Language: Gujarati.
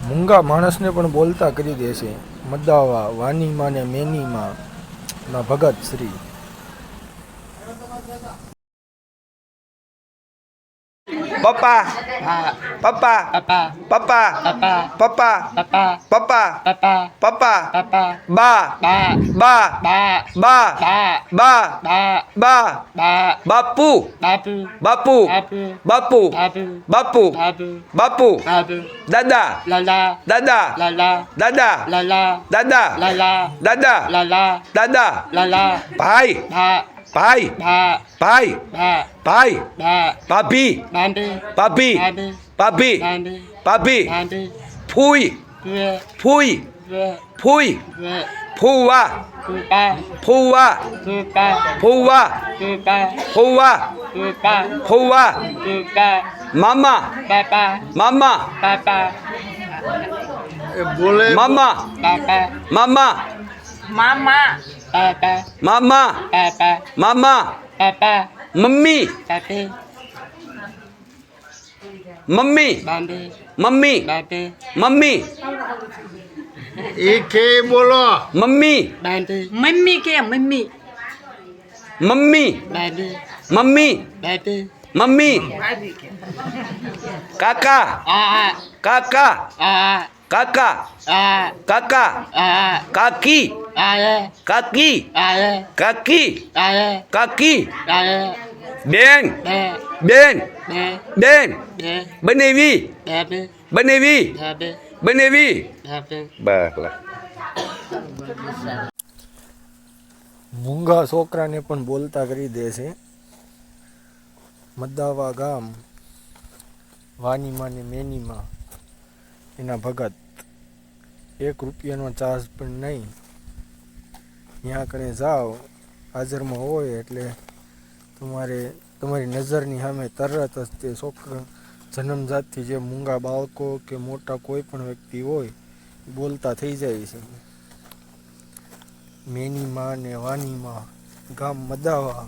મૂંગા માણસને પણ બોલતા કરી દે છે. મદાવા વાનીમાં ને મેનીમાં ના ભગત શ્રી. પપ્પા પપ્પા પપ્પા પપ્પા પપ્પા પપ્પા બા બા બા બા બા બાપુ બાપુ બાપુ બાપુ બાપુ દાદા દાદા દાદા દાદા દાદા દાદા ભાઈ ભાઈ ભાઈ ભાઈ ભાભી ભાભી ભાભી ભાભી ફૂઈ ફૂઈ ફૂઈ ફૂવા ફૂવા ફૂવા ફૂવા ફૂવા મામા મામા મામા મામા Mama. મામા મામા મમ્મી મમ્મી મમ્મી મમ્મી કે બોલો mummy Mimi ke mimi. Mummy mummy mummy કાકા કાકા કાકા કાકા કાકી કાકી કાકી કાકી બેન બેન બેન બનેવી બનેવી બનેવી બસ મૂંગા છોકરાને પણ બોલતા કરી દે છે. મદાવા ગામ વાનીમાં ને મેનીમાં એના ભગત. 1 રૂપિયાનો ચાર્જ પણ નહીં. ત્યાં કણે જાઓ હાજરમાં હોય એટલે તમારી નજરની સામે તરત જ તે છોકરા જન્મજાતથી જે મૂંગા બાળકો કે મોટા કોઈ પણ વ્યક્તિ હોય બોલતા થઈ જાય છે. મેનીમાં ને વાનીમાં ગામ મદાવા